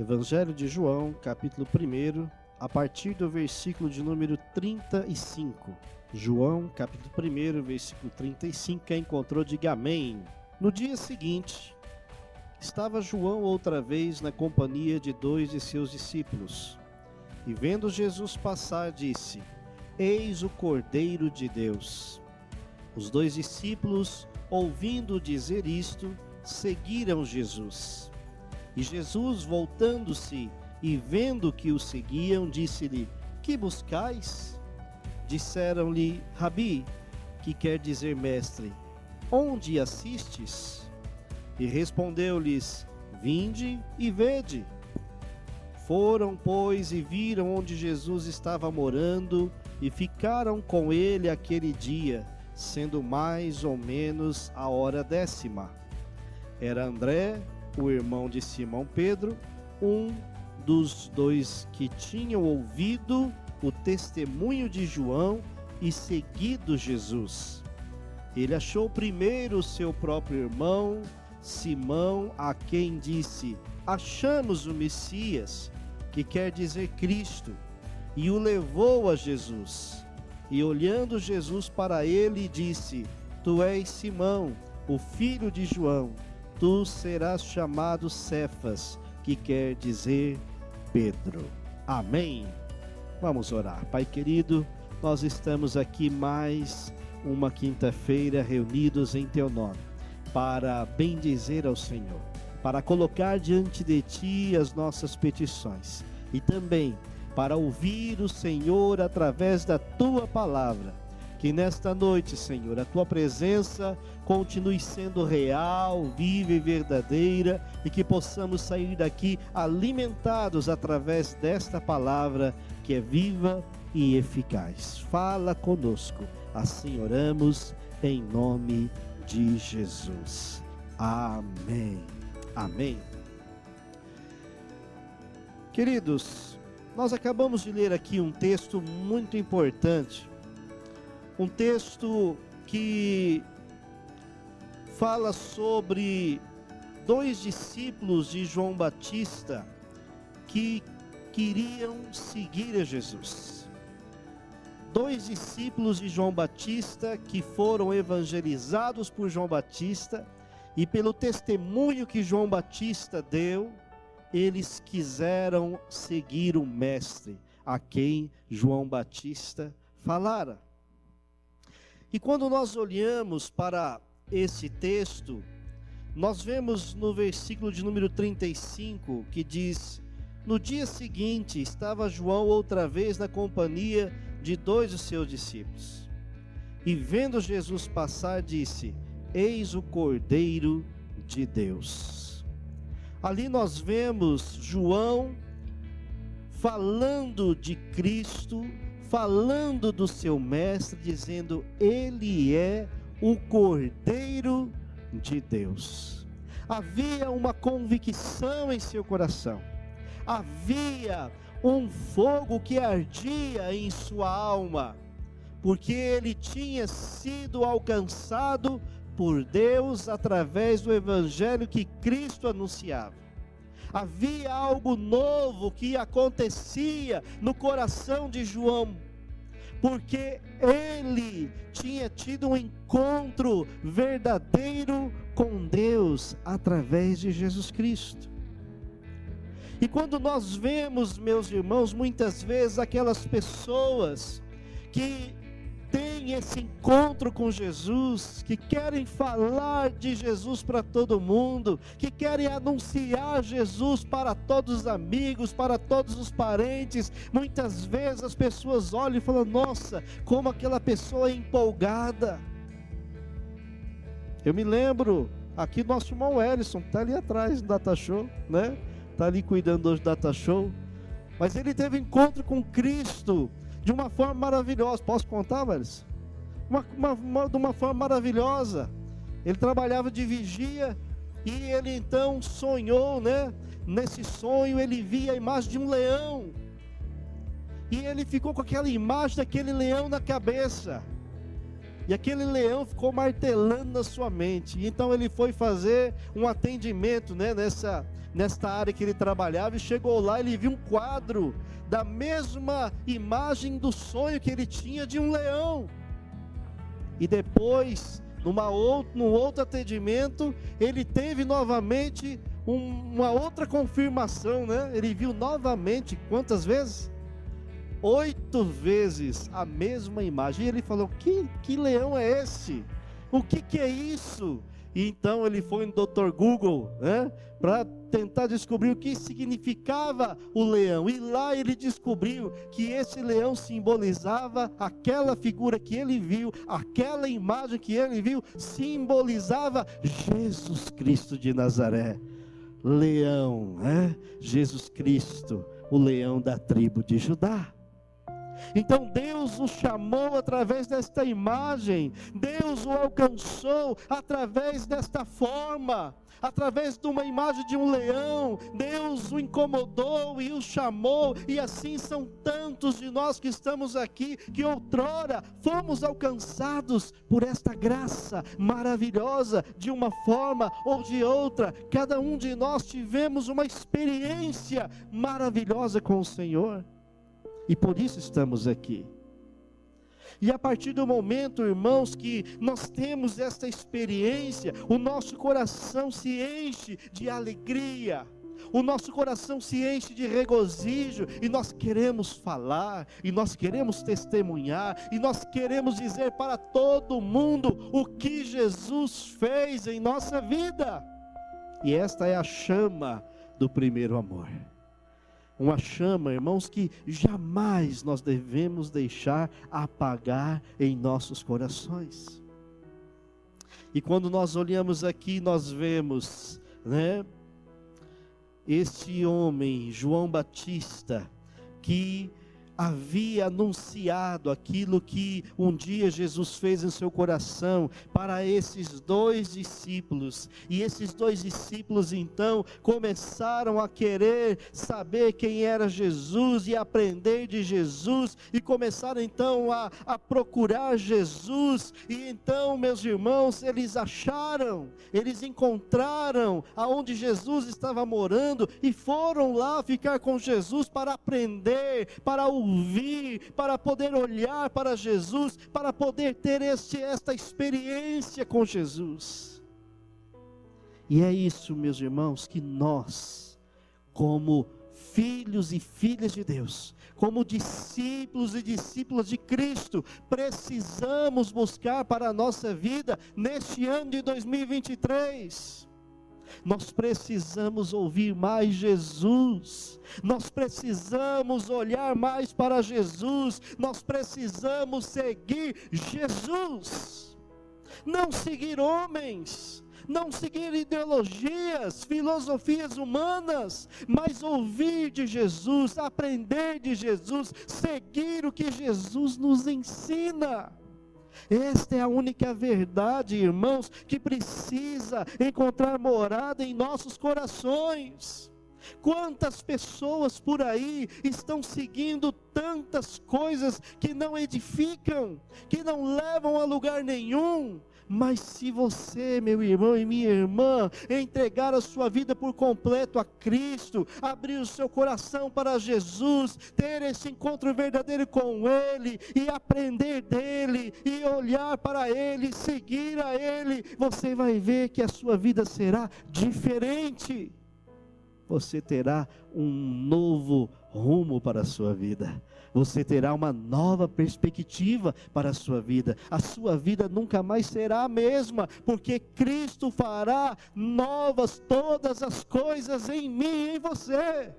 Evangelho de João, capítulo 1, a partir do versículo de número 35. João, capítulo 1, versículo 35, quem encontrou, diga amém. No dia seguinte, estava João outra vez na companhia de 2 de seus discípulos, e vendo Jesus passar, disse: Eis o Cordeiro de Deus. Os 2 discípulos, ouvindo dizer isto, seguiram Jesus. E Jesus, voltando-se e vendo que o seguiam, disse-lhe: Que buscais? Disseram-lhe: Rabi, que quer dizer mestre, onde assistes? E respondeu-lhes: Vinde e vede. Foram, pois, e viram onde Jesus estava morando, e ficaram com ele aquele dia, sendo mais ou menos a hora 10ª. Era André, o irmão de Simão Pedro, um dos 2 que tinham ouvido o testemunho de João e seguido Jesus. Ele achou primeiro o seu próprio irmão, Simão, a quem disse: Achamos o Messias, que quer dizer Cristo, e o levou a Jesus. E olhando Jesus para ele, disse: Tu és Simão, o filho de João, tu serás chamado Cefas, que quer dizer Pedro. Amém. Vamos orar. Pai querido, nós estamos aqui mais uma quinta-feira reunidos em teu nome, para bendizer ao Senhor, para colocar diante de ti as nossas petições, e também para ouvir o Senhor através da tua palavra. Que nesta noite, Senhor, a tua presença continue sendo real, viva e verdadeira, e que possamos sair daqui alimentados através desta palavra que é viva e eficaz. Fala conosco, assim oramos em nome de Jesus. Amém. Amém. Queridos, nós acabamos de ler aqui um texto muito importante, um texto que fala sobre 2 discípulos de João Batista que queriam seguir a Jesus. 2 discípulos de João Batista que foram evangelizados por João Batista, e pelo testemunho que João Batista deu, eles quiseram seguir o mestre a quem João Batista falara. E quando nós olhamos para esse texto, nós vemos no versículo de número 35, que diz: No dia seguinte estava João outra vez na companhia de 2 de seus discípulos, e vendo Jesus passar, disse: Eis o Cordeiro de Deus. Ali nós vemos João falando de Cristo, falando do seu mestre, dizendo: Ele é o Cordeiro de Deus. Havia uma convicção em seu coração, havia um fogo que ardia em sua alma, porque ele tinha sido alcançado por Deus através do evangelho que Cristo anunciava. Havia algo novo que acontecia no coração de João, porque ele tinha tido um encontro verdadeiro com Deus através de Jesus Cristo. E quando nós vemos, meus irmãos, muitas vezes aquelas pessoas que têm esse encontro com Jesus, que querem falar de Jesus para todo mundo, que querem anunciar Jesus para todos os amigos, para todos os parentes, muitas vezes as pessoas olham e falam: nossa, como aquela pessoa é empolgada. Eu me lembro, aqui nosso irmão Ellison, está ali atrás do Data Show, né? Está ali cuidando hoje do Data Show, mas ele teve encontro com Cristo de uma forma maravilhosa. Posso contar, Ellison? De uma forma maravilhosa. Ele trabalhava de vigia, e ele então sonhou, né? Nesse sonho ele via a imagem de um leão, e ele ficou com aquela imagem daquele leão na cabeça. E aquele leão ficou martelando na sua mente. Então ele foi fazer um atendimento, né, nesta área que ele trabalhava, e chegou lá, ele viu um quadro da mesma imagem do sonho que ele tinha de um leão. E depois, num outro atendimento, ele teve novamente uma outra confirmação, né? Ele viu novamente, quantas vezes? 8 vezes a mesma imagem. E ele falou: que leão é esse? O que é isso? E então ele foi no Dr. Google, né, para tentar descobrir o que significava o leão. E lá ele descobriu que esse leão simbolizava aquela figura que ele viu, aquela imagem que ele viu, simbolizava Jesus Cristo de Nazaré. Leão, né? Jesus Cristo, o leão da tribo de Judá. Então Deus o chamou através desta imagem, Deus o alcançou através desta forma, através de uma imagem de um leão. Deus o incomodou e o chamou, e assim são tantos de nós que estamos aqui, que outrora fomos alcançados por esta graça maravilhosa, de uma forma ou de outra. Cada um de nós tivemos uma experiência maravilhosa com o Senhor. E por isso estamos aqui. E a partir do momento, irmãos, que nós temos esta experiência, o nosso coração se enche de alegria, o nosso coração se enche de regozijo, e nós queremos falar, e nós queremos testemunhar, e nós queremos dizer para todo mundo o que Jesus fez em nossa vida. E esta é a chama do primeiro amor. Uma chama, irmãos, que jamais nós devemos deixar apagar em nossos corações. E quando nós olhamos aqui, nós vemos, né, este homem, João Batista, que havia anunciado aquilo que um dia Jesus fez em seu coração para esses 2 discípulos, e esses 2 discípulos então começaram a querer saber quem era Jesus e aprender de Jesus, e começaram então a procurar Jesus. E então, meus irmãos, eles encontraram aonde Jesus estava morando, e foram lá ficar com Jesus para aprender, para ouvir, para poder olhar para Jesus, para poder ter esta experiência com Jesus. E é isso, meus irmãos, que nós, como filhos e filhas de Deus, como discípulos e discípulas de Cristo, precisamos buscar para a nossa vida neste ano de 2023. Nós precisamos ouvir mais Jesus, nós precisamos olhar mais para Jesus, nós precisamos seguir Jesus, não seguir homens, não seguir ideologias, filosofias humanas, mas ouvir de Jesus, aprender de Jesus, seguir o que Jesus nos ensina. Esta é a única verdade, irmãos, que precisa encontrar morada em nossos corações. Quantas pessoas por aí estão seguindo tantas coisas que não edificam, que não levam a lugar nenhum. Mas se você, meu irmão e minha irmã, entregar a sua vida por completo a Cristo, abrir o seu coração para Jesus, ter esse encontro verdadeiro com Ele, e aprender dEle, e olhar para Ele, seguir a Ele, você vai ver que a sua vida será diferente. Você terá um novo rumo para a sua vida. Você terá uma nova perspectiva para a sua vida. A sua vida nunca mais será a mesma, porque Cristo fará novas todas as coisas em mim e em você.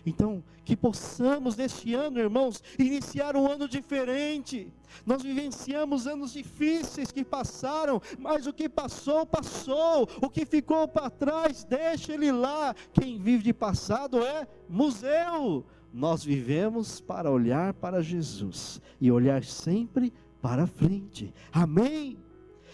Então, que possamos neste ano, irmãos, iniciar um ano diferente. Nós vivenciamos anos difíceis que passaram, mas o que passou, passou. O que ficou para trás, deixa ele lá. Quem vive de passado é museu. Nós vivemos para olhar para Jesus e olhar sempre para frente. Amém?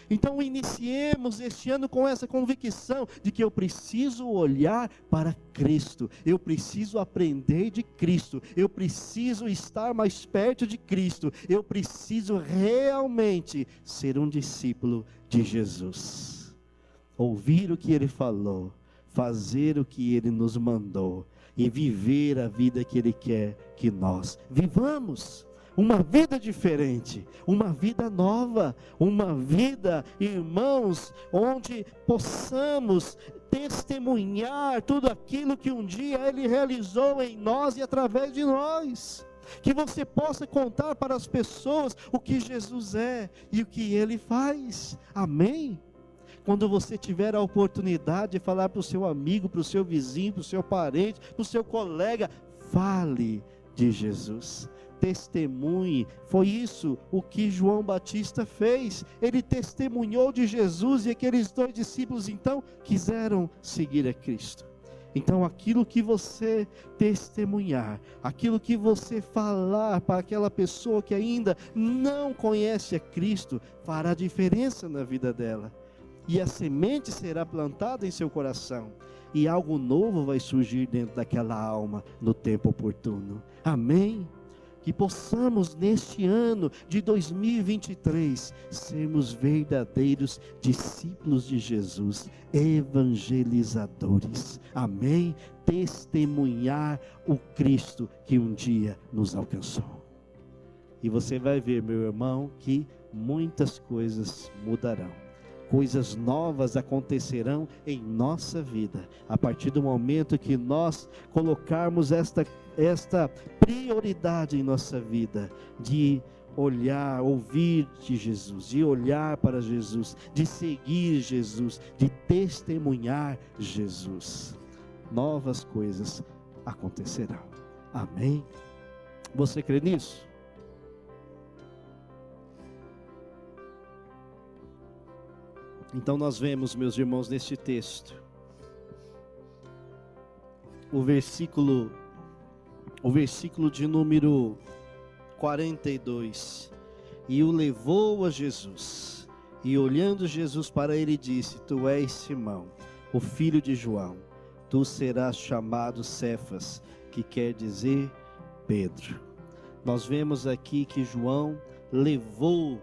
Então iniciemos este ano com essa convicção de que eu preciso olhar para Cristo, eu preciso aprender de Cristo, eu preciso estar mais perto de Cristo, eu preciso realmente ser um discípulo de Jesus. Ouvir o que Ele falou, fazer o que Ele nos mandou e viver a vida que Ele quer que nós vivamos. Uma vida diferente, uma vida nova, uma vida, irmãos, onde possamos testemunhar tudo aquilo que um dia Ele realizou em nós e através de nós. Que você possa contar para as pessoas o que Jesus é e o que Ele faz. Amém? Quando você tiver a oportunidade de falar para o seu amigo, para o seu vizinho, para o seu parente, para o seu colega, fale de Jesus. Testemunhe. Foi isso o que João Batista fez. Ele testemunhou de Jesus e aqueles 2 discípulos então quiseram seguir a Cristo. Então aquilo que você testemunhar, aquilo que você falar para aquela pessoa que ainda não conhece a Cristo, fará diferença na vida dela. E a semente será plantada em seu coração. E algo novo vai surgir dentro daquela alma no tempo oportuno. Amém? Que possamos neste ano de 2023 sermos verdadeiros discípulos de Jesus, evangelizadores. Amém? Testemunhar o Cristo que um dia nos alcançou. E você vai ver, meu irmão, que muitas coisas mudarão. Coisas novas acontecerão em nossa vida, a partir do momento que nós colocarmos esta prioridade em nossa vida, de olhar, ouvir de Jesus, de olhar para Jesus, de seguir Jesus, de testemunhar Jesus. Novas coisas acontecerão. Amém? Você crê nisso? Então nós vemos, meus irmãos, neste texto, o versículo de número 42. E o levou a Jesus, e olhando Jesus para ele disse: Tu és Simão, o filho de João, tu serás chamado Cefas, que quer dizer Pedro. Nós vemos aqui que João levou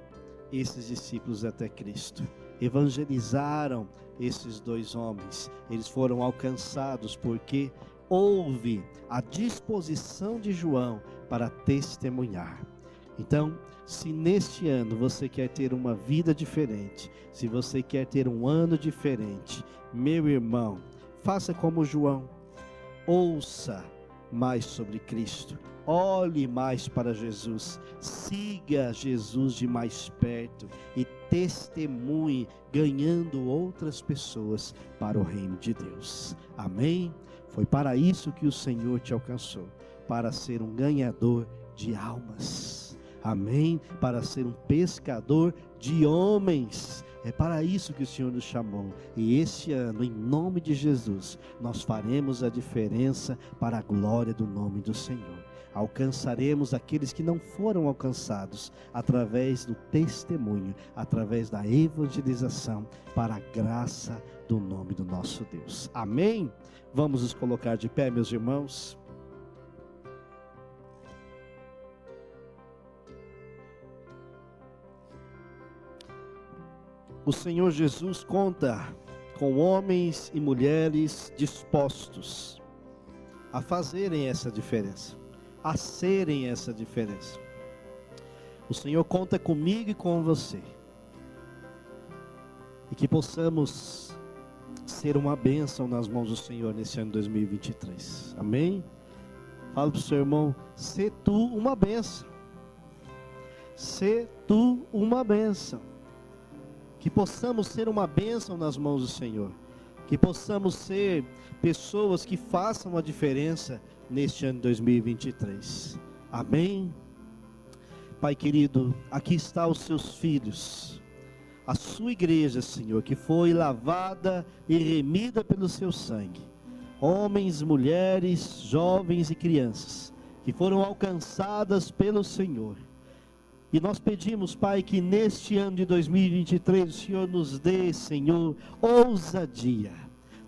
esses discípulos até Cristo. Evangelizaram esses 2 homens, eles foram alcançados porque houve a disposição de João para testemunhar. Então, se neste ano você quer ter uma vida diferente, se você quer ter um ano diferente, meu irmão, faça como João, ouça mais sobre Cristo, olhe mais para Jesus, siga Jesus de mais perto e testemunhe, ganhando outras pessoas para o reino de Deus. Amém? Foi para isso que o Senhor te alcançou, para ser um ganhador de almas. Amém? Para ser um pescador de homens. É para isso que o Senhor nos chamou. E este ano, em nome de Jesus, nós faremos a diferença para a glória do nome do Senhor. Alcançaremos aqueles que não foram alcançados através do testemunho, através da evangelização, para a graça do nome do nosso Deus. Amém? Vamos nos colocar de pé, meus irmãos. O Senhor Jesus conta com homens e mulheres dispostos a fazerem essa diferença, a serem essa diferença. O Senhor conta comigo e com você, e que possamos ser uma bênção nas mãos do Senhor nesse ano 2023. Amém? Fala para o seu irmão: sê tu uma bênção. Sê tu uma bênção. Que possamos ser uma bênção nas mãos do Senhor. Que possamos ser pessoas que façam a diferença neste ano 2023. Amém? Pai querido, aqui está os seus filhos, a sua igreja, Senhor, que foi lavada e remida pelo seu sangue. Homens, mulheres, jovens e crianças, que foram alcançadas pelo Senhor. E nós pedimos, Pai, que neste ano de 2023 o Senhor nos dê, Senhor, ousadia.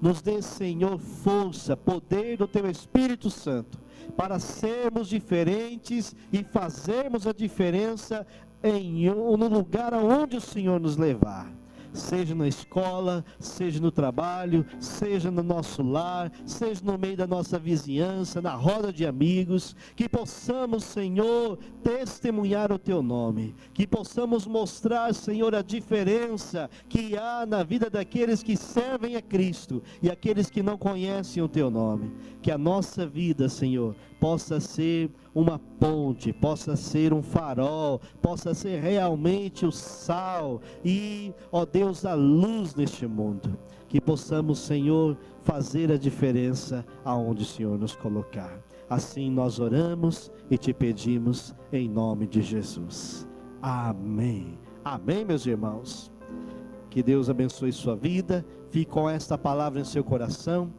Nos dê, Senhor, força, poder do Teu Espírito Santo, para sermos diferentes e fazermos a diferença no lugar aonde o Senhor nos levar. Seja na escola, seja no trabalho, seja no nosso lar, seja no meio da nossa vizinhança, na roda de amigos, que possamos, Senhor, testemunhar o Teu nome, que possamos mostrar, Senhor, a diferença que há na vida daqueles que servem a Cristo e aqueles que não conhecem o Teu nome. Que a nossa vida, Senhor, possa ser uma ponte, possa ser um farol, possa ser realmente o sal e, ó Deus, a luz neste mundo. Que possamos, Senhor, fazer a diferença aonde o Senhor nos colocar. Assim nós oramos e te pedimos em nome de Jesus. Amém. Amém, meus irmãos. Que Deus abençoe sua vida. Fique com esta palavra em seu coração.